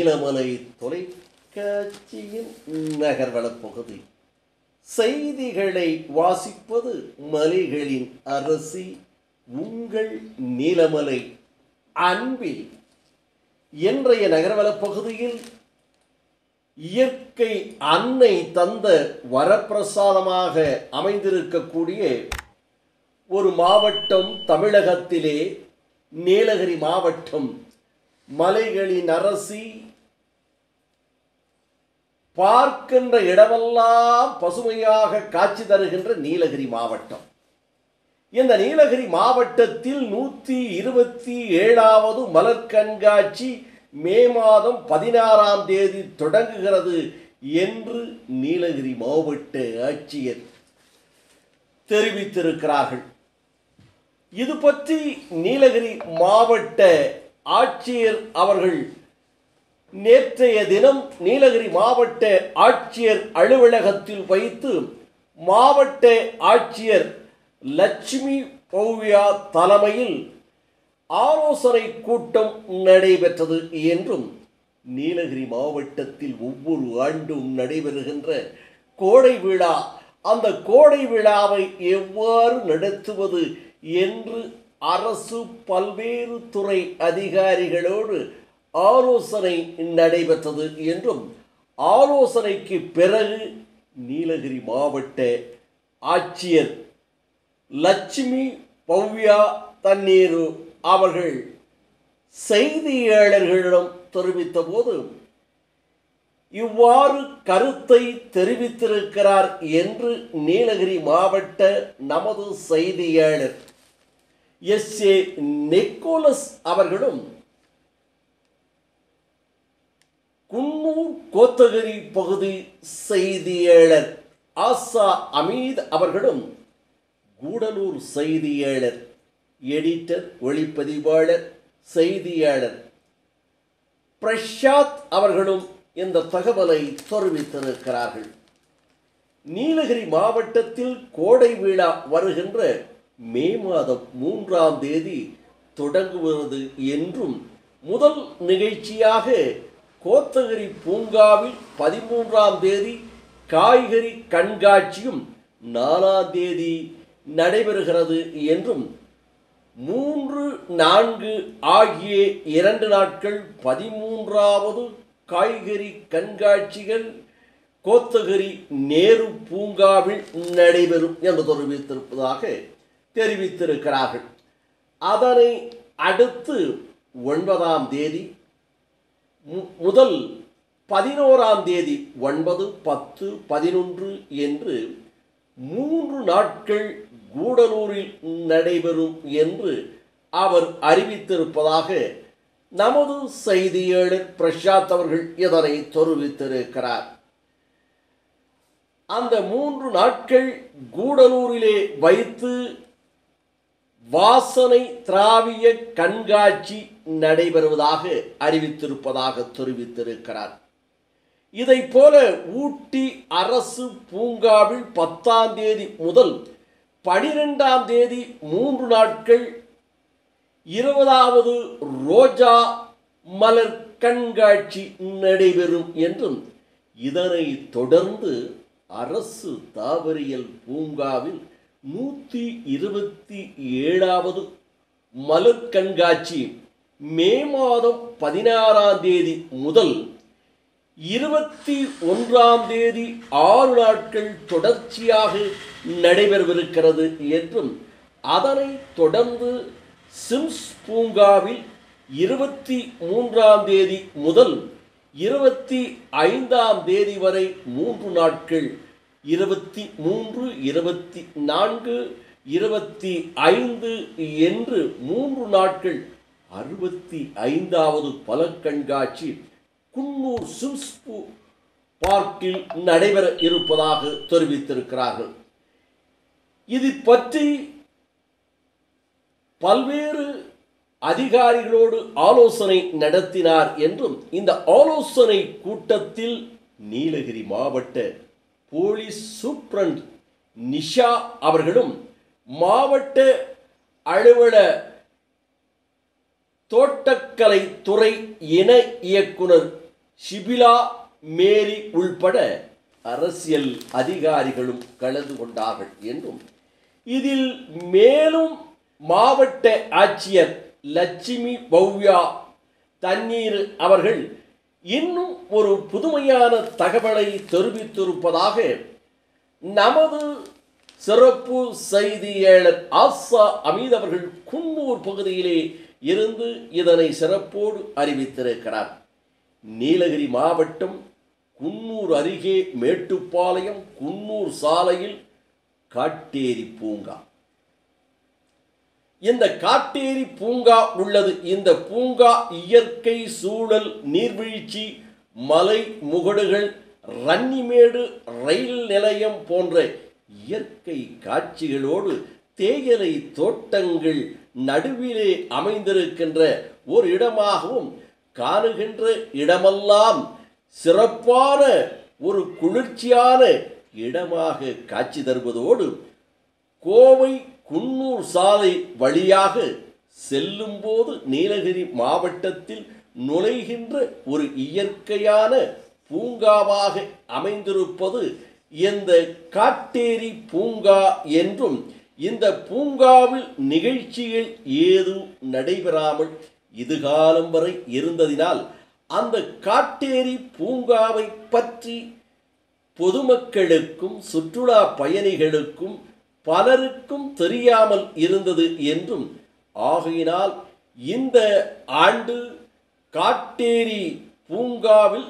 நீலமலை தொலைக்காட்சியின் நகர்வளப் பகுதி. செய்திகளை வாசிப்பது மலைகளின் அரசி உங்கள் நீலமலை அன்பில். இன்றைய நகர்வளப் பகுதியில் இயற்கை அன்னை தந்த வரப்பிரசாதமாக அமைந்திருக்கக்கூடிய ஒரு மாவட்டம் தமிழகத்திலே நீலகிரி மாவட்டம். மலைகளின் அரசி, பார்க்கின்ற இடமெல்லாம் பசுமையாக காட்சி தருகின்ற நீலகிரி மாவட்டம். இந்த நீலகிரி மாவட்டத்தில் 127வது மலர் கண்காட்சி மே மாதம் 16ஆம் தேதி தொடங்குகிறது என்று நீலகிரி மாவட்ட ஆட்சியர் தெரிவித்திருக்கிறார்கள். இது பற்றி நீலகிரி மாவட்ட ஆட்சியர் அவர்கள் நேற்றைய தினம் நீலகிரி மாவட்ட ஆட்சியர் அலுவலகத்தில் வைத்து மாவட்ட ஆட்சியர் லட்சுமி பவ்யா தலைமையில் ஆலோசனை கூட்டம் நடைபெற்றது என்றும், நீலகிரி மாவட்டத்தில் ஒவ்வொரு ஆண்டும் நடைபெறுகின்ற கோடை விழா, அந்த கோடை விழாவை எவ்வாறு நடத்துவது என்று அரசு பல்வேறு துறை அதிகாரிகளோடு ஆலோசனை நடைபெற்றது என்றும், ஆலோசனைக்கு பிறகு நீலகிரி மாவட்ட ஆட்சியர் லட்சுமி பவ்யா தண்ணீர் அவர்கள் செய்தியாளர்களிடம் தெரிவித்த போது இவ்வாறு கருத்தை தெரிவித்திருக்கிறார் என்று நீலகிரி மாவட்ட நமது செய்தியாளர் எஸ்.ஏ. நிக்கோலஸ் அவர்களும், குன்னூர் கோத்தகிரி பகுதி செய்தியாளர் ஆசா அமீத் அவர்களும், கூடலூர் செய்தியாளர் எடிட்டர் ஒளிப்பதிவாளர் செய்தியாளர் பிரசாத் அவர்களும் இந்த தகவலை தெரிவித்திருக்கிறார்கள். நீலகிரி மாவட்டத்தில் கோடை விழா வருகின்ற மே மாதம் 3ஆம் தேதி தொடங்குகிறது என்றும், முதல் நிகழ்ச்சியாக கோத்தகிரி பூங்காவில் 13ஆம் தேதி காய்கறி கண்காட்சியும் 4ஆம் தேதி நடைபெறுகிறது என்றும், 3, 4 ஆகிய 2 நாட்கள் 13வது காய்கறி கண்காட்சிகள் கோத்தகிரி நேரு பூங்காவில் நடைபெறும் என்று தெரிவித்திருக்கிறார்கள். அதனை அடுத்து 9ஆம் தேதி முதல் 11ஆம் தேதி 9, 10, 11 என்று 3 நாட்கள் கூடலூரில் நடைபெறும் என்று அவர் அறிவித்திருப்பதாக நமது செய்தியாளர் பிரசாத் அவர்கள் இதனை தெரிவித்திருக்கிறார். அந்த 3 நாட்கள் கூடலூரிலே வைத்து வாசனை திராவிய கண்காட்சி நடைபெறுவதாக அறிவித்திருப்பதாக தெரிவித்திருக்கிறார். இதை போல ஊட்டி அரசு பூங்காவில் 10ஆம் தேதி முதல் 12ஆம் தேதி 3 நாட்கள் 20வது ரோஜா மலர் கண்காட்சி நடைபெறும் என்றும், இதனை தொடர்ந்து அரசு தாவரியல் பூங்காவில் 127வது மலர் கண்காட்சி மே மாதம் 16ஆம் தேதி முதல் 21ஆம் தேதி 6 நாட்கள் தொடர்ச்சியாக நடைபெறவிருக்கிறது என்றும், அதனை தொடர்ந்து சிம்ஸ் பூங்காவில் 23ஆம் தேதி முதல் 25ஆம் தேதி வரை 3 நாட்கள் 23, 24, 25 என்று 3 நாட்கள் 65வது பழக் கண்காட்சி குன்னூர் சிம்ஸ் பார்க்கில் நடைபெற இருப்பதாக தெரிவித்திருக்கிறார்கள். இது பற்றி பல்வேறு அதிகாரிகளோடு ஆலோசனை நடத்தினார் என்றும், இந்த ஆலோசனை கூட்டத்தில் நீலகிரி மாவட்ட போலீஸ் சூப்பரண்ட் நிஷா அவர்களும் மாவட்ட அலுவலர் தோட்டக்கலை துறை இணை இயக்குனர் ஷிபிலா மேரி உள்பட அரசியல் அதிகாரிகளும் கலந்து கொண்டார்கள் என்றும் இதில் மேலும் மாவட்ட ஆட்சியர் லட்சுமி பவ்யா தண்ணீர் அவர்கள் இன்னும் ஒரு புதுமையான தகவலை தெரிவித்திருப்பதாக நமது சிறப்பு செய்தியாளர் ஆசா அமீத் அவர்கள் குன்னூர் பகுதியிலே இருந்து இதனை சிறப்போடு அறிவித்திருக்கிறார். நீலகிரி மாவட்டம் குன்னூர் அருகே மேட்டுப்பாளையம் குன்னூர் சாலையில் காட்டேரி பூங்கா. இந்த காட்டேரி பூங்கா உள்ளது. இந்த பூங்கா இயற்கை சூழல், நீர்வீழ்ச்சி, மலை முகடுகள், ரன்னிமேடு, ரயில் நிலையம் போன்ற இயற்கை காட்சிகளோடு தேயிலை தோட்டங்கள் நடுவிலே அமைந்திருக்கின்ற ஒரு இடமாகவும், காணுகின்ற இடமெல்லாம் சிறப்பான ஒரு குளிர்ச்சியான இடமாக காட்சி தருவதோடு கோவை குன்னூர் சாலை வழியாக செல்லும் போது நீலகிரி மாவட்டத்தில் நுழைகின்ற ஒரு இயற்கையான பூங்காவாக அமைந்திருப்பது இந்த காட்டேரி பூங்கா என்றும், இந்த பூங்காவில் நிகழ்ச்சிகள் ஏதும் நடைபெறாமல் இதுகாலம் வரை இருந்ததினால் அந்த காட்டேரி பூங்காவை பற்றி பொதுமக்களுக்கும் சுற்றுலா பயணிகளுக்கும் பலருக்கும் தெரியாமல் இருந்தது என்றும், ஆகையினால் இந்த ஆண்டு காட்டேரி பூங்காவில்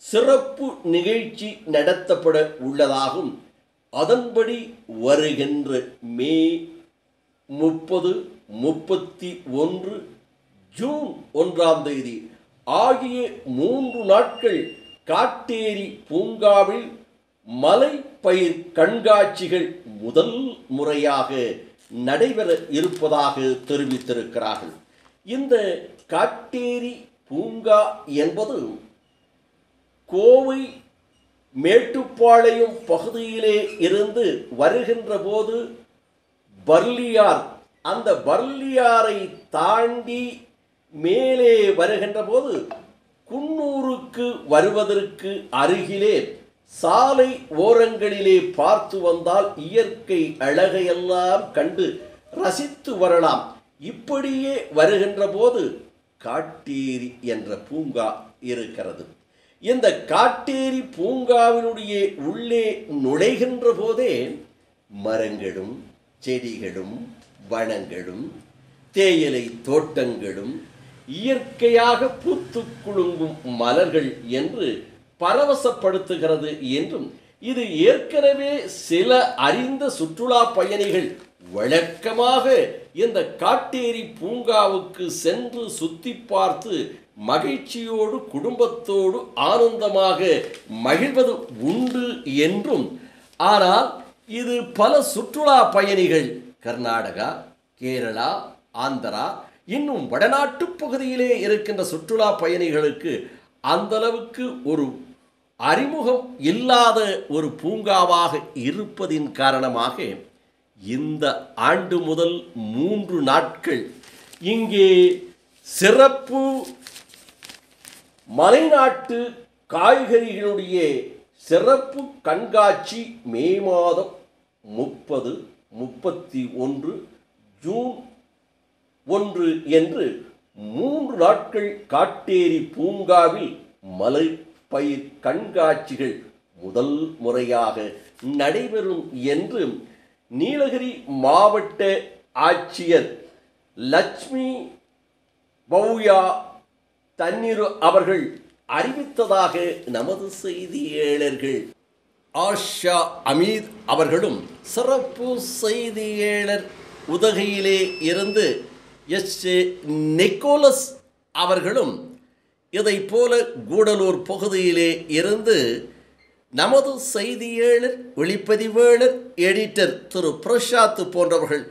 சிறப்பு நிகழ்ச்சி நடத்தப்பட உள்ளதாகவும், அதன்படி வருகின்ற மே 30, 31, ஜூன் 1ஆம் தேதி ஆகிய 3 நாட்கள் காட்டேரி பூங்காவில் மலை பயிர் கண்காட்சிகள் முதல் முறையாக நடைபெற இருப்பதாக தெரிவித்திருக்கிறார்கள். இந்த காட்டேரி பூங்கா என்பது கோவை மேட்டுப்பாளையம் பகுதியிலே இருந்து வருகின்ற போது பர்லியார், அந்த பர்லியாரை தாண்டி மேலே வருகின்ற போது குன்னூருக்கு வருவதற்கு அருகிலே சாலை ஓரங்களிலே பார்த்து வந்தால் இயற்கை அழகையெல்லாம் கண்டு ரசித்து வரலாம். இப்படியே வருகின்ற போது காட்டேரி என்ற பூங்கா இருக்கிறது. இந்த காட்டேரி பூங்காவினுடைய உள்ளே நுழைகின்ற போதே மரங்களும் செடிகளும் வனங்களும் தேயிலை தோட்டங்களும் இயற்கையாக பூத்து குலுங்கும் மலர்கள் என்று பரவசப்படுத்துகிறது என்றும், இது ஏற்கனவே சில அறிந்த சுற்றுலா பயணிகள் வழக்கமாக இந்த காட்டேரி பூங்காவுக்கு சென்று சுத்தி பார்த்து மகிழ்ச்சியோடு குடும்பத்தோடு ஆனந்தமாக மகிழ்வது உண்டு என்றும், ஆனால் இது பல சுற்றுலா பயணிகள் கர்நாடகா, கேரளா, ஆந்திரா இன்னும் வடநாட்டு பகுதியிலே இருக்கின்ற சுற்றுலா பயணிகளுக்கு அந்தளவுக்கு ஒரு அறிமுகம் இல்லாத ஒரு பூங்காவாக இருப்பதின் காரணமாக இந்த ஆண்டு முதல் 3 நாட்கள் இங்கே சிறப்பு மலைநாட்டு காய்கறிகளுடைய சிறப்பு கண்காட்சி மே மாதம் 30, 31, ஜூன் 1 என்று 3 நாட்கள் காட்டேரி பூங்காவில் மலை பயிர் கண்காட்சிகள் முதல் முறையாக நடைபெறும் என்று நீலகிரி மாவட்ட ஆட்சியர் லட்சுமி பவ்யா தண்ணீர் அவர்கள் அறிவித்ததாக நமது செய்தியாளர்கள் ஆஷா அமீத் அவர்களும் சிறப்பு செய்தியாளர் உதகையிலே இருந்து எஸ்.ஏ. நிக்கோலஸ் அவர்களும் இதை போல கூடலூர் பகுதியிலே இருந்து நமது செய்தியாளர், ஒளிப்பதிவாளர், எடிட்டர் திரு பிரசாத் போன்றவர்கள்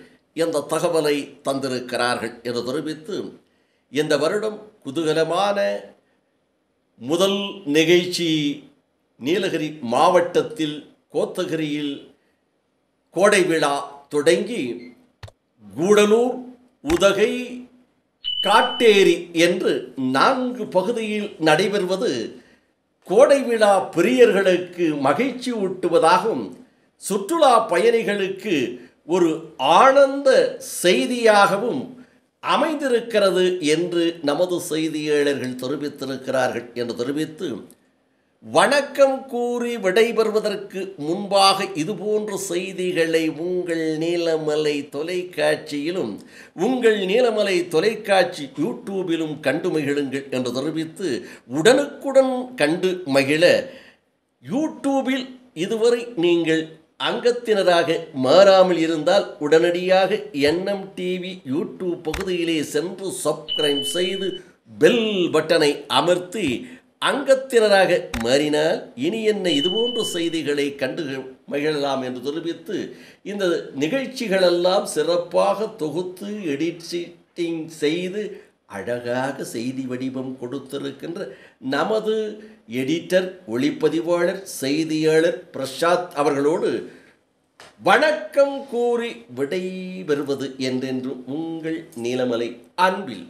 இந்த தகவலை தந்திருக்கிறார்கள் என்று தெரிவித்து, இந்த வருடம் குதூகலமான முதல் நிகழ்ச்சி நீலகிரி மாவட்டத்தில் கோத்தகிரியில் கோடை விழா தொடங்கி கூடலூர், உதகை, காட்டேரி என்று 4 பகுதியில் நடைபெறுவது கோடை விழா பிரியர்களுக்கு மகிழ்ச்சி ஊட்டுவதாகவும் சுற்றுலா பயணிகளுக்கு ஒரு ஆனந்த செய்தியாகவும் அமைந்திருக்கிறது என்று நமது செய்தியாளர்கள் தெரிவித்திருக்கிறார்கள் என்று தெரிவித்து, வணக்கம் கூறி விடைபெறுவதற்கு முன்பாக இதுபோன்ற செய்திகளை உங்கள் நீலமலை தொலைக்காட்சியிலும் உங்கள் நீலமலை தொலைக்காட்சி யூடியூபிலும் கண்டு மகிழுங்கள் என்று தெரிவித்து, உடனுக்குடன் கண்டு மகிழ யூடியூபில் இதுவரை நீங்கள் அங்கத்தினராக மாறாமல் இருந்தால் உடனடியாக என்எம் டிவி யூடியூப் பகுதியிலே சென்று சப்ஸ்கிரைப் செய்து பெல் பட்டனை அமர்த்தி அங்கத்தினராக மாறினால் இனி என்ன இதுபோன்ற செய்திகளை கண்டு மகிழலாம் என்று தெரிவித்து, இந்த நிகழ்ச்சிகளெல்லாம் சிறப்பாக தொகுத்து எடிட்டிங் செய்து அழகாக செய்தி வடிவம் கொடுத்திருக்கின்ற நமது எடிட்டர், ஒளிப்பதிவாளர், செய்தியாளர் பிரசாத் அவர்களோடு வணக்கம் கூறி விடைபெறுவது என்றென்றும் உங்கள் நீலமலை அன்பில்